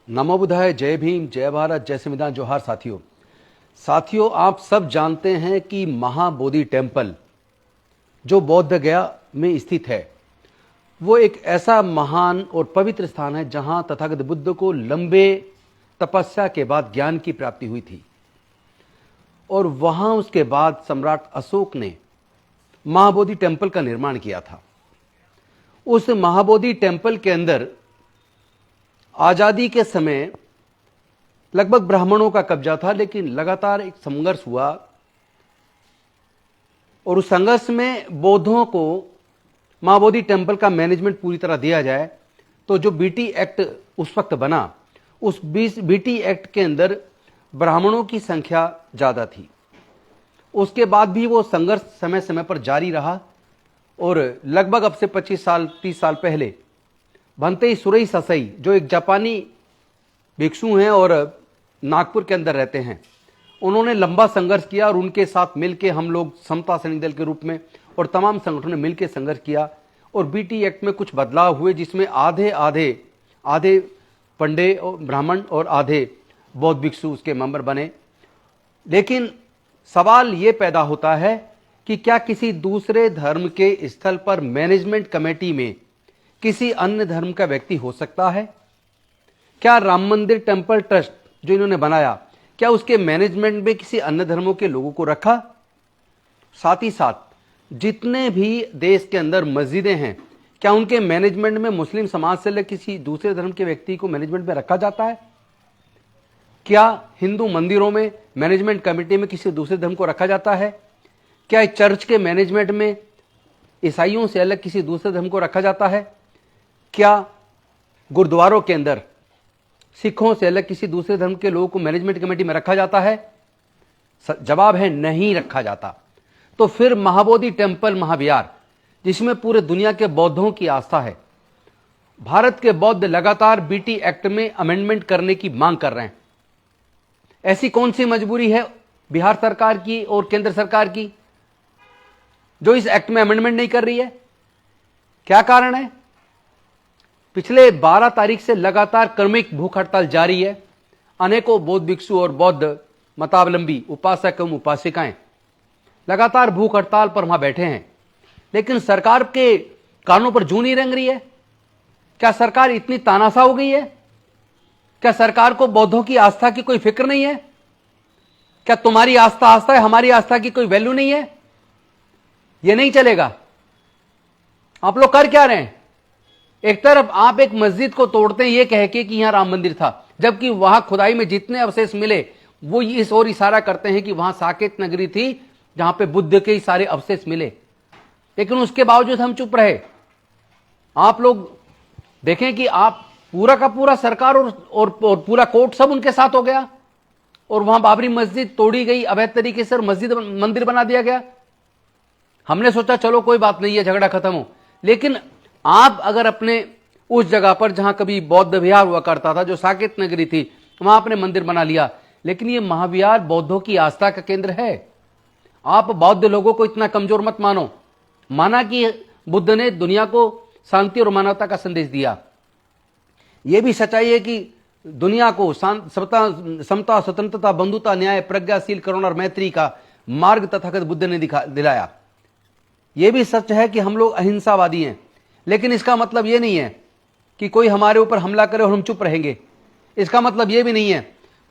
नमो बुद्धाय, जय भीम, जय भारत, जय संविधान, जोहार। साथियों, आप सब जानते हैं कि महाबोधि टेम्पल जो बोध गया में स्थित है वो एक ऐसा महान और पवित्र स्थान है जहां तथागत बुद्ध को लंबे तपस्या के बाद ज्ञान की प्राप्ति हुई थी। और वहां उसके बाद सम्राट अशोक ने महाबोधि टेम्पल का निर्माण किया था। उस महाबोधि टेम्पल के अंदर आजादी के समय लगभग ब्राह्मणों का कब्जा था, लेकिन लगातार एक संघर्ष हुआ और उस संघर्ष में बौद्धों को महाबोधि टेम्पल का मैनेजमेंट पूरी तरह दिया जाए। तो जो बीटी एक्ट उस वक्त बना, उस बीटी एक्ट के अंदर ब्राह्मणों की संख्या ज्यादा थी। उसके बाद भी वो संघर्ष समय समय पर जारी रहा और लगभग अब से 25 साल 30 साल पहले भंते सुरई ससई, जो एक जापानी भिक्षु हैं और नागपुर के अंदर रहते हैं, उन्होंने लंबा संघर्ष किया और उनके साथ मिलकर हम लोग समता सैनिक दल के रूप में और तमाम संगठनों ने मिलकर संघर्ष किया और बीटी एक्ट में कुछ बदलाव हुए, जिसमें आधे पंडे और ब्राह्मण और आधे बौद्ध भिक्षु उसके मेंबर बने। लेकिन सवाल ये पैदा होता है कि क्या किसी दूसरे धर्म के स्थल पर मैनेजमेंट कमेटी में किसी अन्य धर्म का व्यक्ति हो सकता है? क्या राम मंदिर टेम्पल ट्रस्ट जो इन्होंने बनाया, क्या उसके मैनेजमेंट में किसी अन्य धर्मों के लोगों को रखा? साथ ही साथ जितने भी देश के अंदर मस्जिदें हैं, क्या उनके मैनेजमेंट में मुस्लिम समाज से लेकर किसी दूसरे धर्म के व्यक्ति को मैनेजमेंट में रखा जाता है? क्या हिंदू मंदिरों में मैनेजमेंट कमेटी में किसी दूसरे धर्म को रखा जाता है? क्या चर्च के मैनेजमेंट में ईसाइयों से अलग किसी दूसरे धर्म को रखा जाता है? क्या गुरुद्वारों के अंदर सिखों से अलग किसी दूसरे धर्म के लोगों को मैनेजमेंट कमेटी में रखा जाता है? जवाब है नहीं रखा जाता। तो फिर महाबोधि टेम्पल महाविहार, जिसमें पूरे दुनिया के बौद्धों की आस्था है, भारत के बौद्ध लगातार बीटी एक्ट में अमेंडमेंट करने की मांग कर रहे हैं। ऐसी कौन सी मजबूरी है बिहार सरकार की और केंद्र सरकार की जो इस एक्ट में अमेंडमेंट नहीं कर रही है? क्या कारण है? पिछले 12 तारीख से लगातार क्रमिक भूख हड़ताल जारी है। अनेकों बौद्ध भिक्षु और बौद्ध मतावलंबी उपासक एवं उपासिकाएं लगातार भूख हड़ताल पर वहां बैठे हैं, लेकिन सरकार के कानों पर जूं नहीं रंग रही है। क्या सरकार इतनी तानाशाह हो गई है? क्या सरकार को बौद्धों की आस्था की कोई फिक्र नहीं है? क्या तुम्हारी आस्था आस्था है, हमारी आस्था की कोई वैल्यू नहीं है? यह नहीं चलेगा। आप लोग कर क्या रहे हैं? एक तरफ आप एक मस्जिद को तोड़ते हैं ये कह के कि यहां राम मंदिर था, जबकि वहां खुदाई में जितने अवशेष मिले वो इस ओर इशारा करते हैं कि वहां साकेत नगरी थी जहां पे बुद्ध के ही सारे अवशेष मिले। लेकिन उसके बावजूद हम चुप रहे। आप लोग देखें कि आप पूरा का पूरा सरकार और पूरा कोर्ट सब उनके साथ हो गया और वहां बाबरी मस्जिद तोड़ी गई अवैध तरीके से और मस्जिद मंदिर बना दिया गया। हमने सोचा चलो कोई बात नहीं है, झगड़ा खत्म हो। लेकिन आप अगर अपने उस जगह पर जहां कभी बौद्ध विहार हुआ करता था, जो साकेत नगरी थी, वहां आपने मंदिर बना लिया। लेकिन यह महाविहार बौद्धों की आस्था का केंद्र है। आप बौद्ध लोगों को इतना कमजोर मत मानो। माना कि बुद्ध ने दुनिया को शांति और मानवता का संदेश दिया। यह भी सच्चाई है कि दुनिया को समता, स्वतंत्रता, बंधुता, न्याय, प्रज्ञाशील, करुणा और मैत्री का मार्ग तथागत बुद्ध ने दिलाया। यह भी सच है कि हम लोग अहिंसावादी हैं, लेकिन इसका मतलब यह नहीं है कि कोई हमारे ऊपर हमला करे और हम चुप रहेंगे। इसका मतलब यह भी नहीं है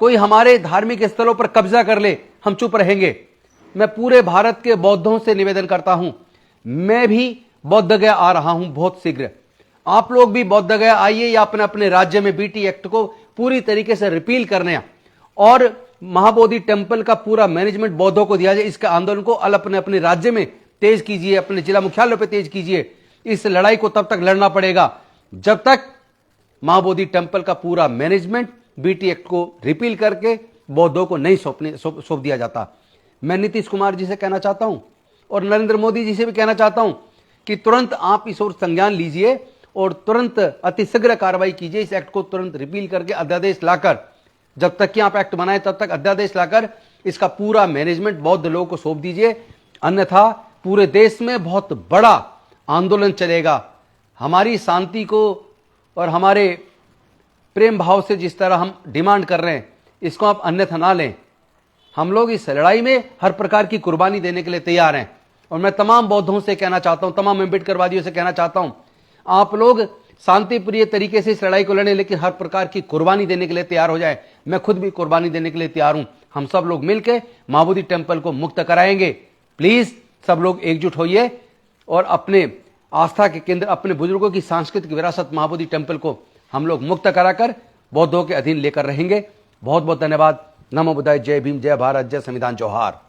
कोई हमारे धार्मिक स्थलों पर कब्जा कर ले, हम चुप रहेंगे। मैं पूरे भारत के बौद्धों से निवेदन करता हूं, मैं भी बौद्ध गया आ रहा हूं बहुत शीघ्र। आप लोग भी बौद्ध गया आइए या अपने अपने राज्य में बीटी एक्ट को पूरी तरीके से रिपील करने और महाबोधि टेम्पल का पूरा मैनेजमेंट बौद्धों को दिया जाए। इसके आंदोलन को अपने अपने राज्य में तेज कीजिए, अपने जिला मुख्यालयों पर तेज कीजिए। इस लड़ाई को तब तक लड़ना पड़ेगा जब तक महाबोधि टेम्पल का पूरा मैनेजमेंट बीटी एक्ट को रिपील करके बौद्धों को नहीं सौंप दिया जाता। मैं नीतीश कुमार जी से कहना चाहता हूं और नरेंद्र मोदी जी से भी कहना चाहता हूं कि तुरंत आप इस ओर संज्ञान लीजिए और तुरंत अतिशीघ्र कार्रवाई कीजिए। इस एक्ट को तुरंत रिपील करके अध्यादेश लाकर, जब तक कि आप एक्ट बनाए तब तक अध्यादेश लाकर इसका पूरा मैनेजमेंट बौद्ध लोगों को सौंप दीजिए। अन्यथा पूरे देश में बहुत बड़ा आंदोलन चलेगा। हमारी शांति को और हमारे प्रेम भाव से जिस तरह हम डिमांड कर रहे हैं, इसको आप अन्यथा ना लें। हम लोग इस लड़ाई में हर प्रकार की कुर्बानी देने के लिए तैयार हैं। और मैं तमाम बौद्धों से कहना चाहता हूं, तमाम अम्बेडकरवादियों से कहना चाहता हूं, आप लोग शांतिप्रिय तरीके से इस लड़ाई को लड़ें, लेकिन हर प्रकार की कुर्बानी देने के लिए तैयार हो जाए। मैं खुद भी कुर्बानी देने के लिए तैयार हूं। हम सब लोग मिलकर मां बोधि टेम्पल को मुक्त कराएंगे। प्लीज सब लोग एकजुट होइए और अपने आस्था के केंद्र, अपने बुजुर्गों की सांस्कृतिक विरासत मां बोधि टेम्पल को हम लोग मुक्त कराकर बौद्धों के अधीन लेकर रहेंगे। बहुत बहुत धन्यवाद। नमो बुद्धाय। जय भीम, जय भारत, जय संविधान, जोहार।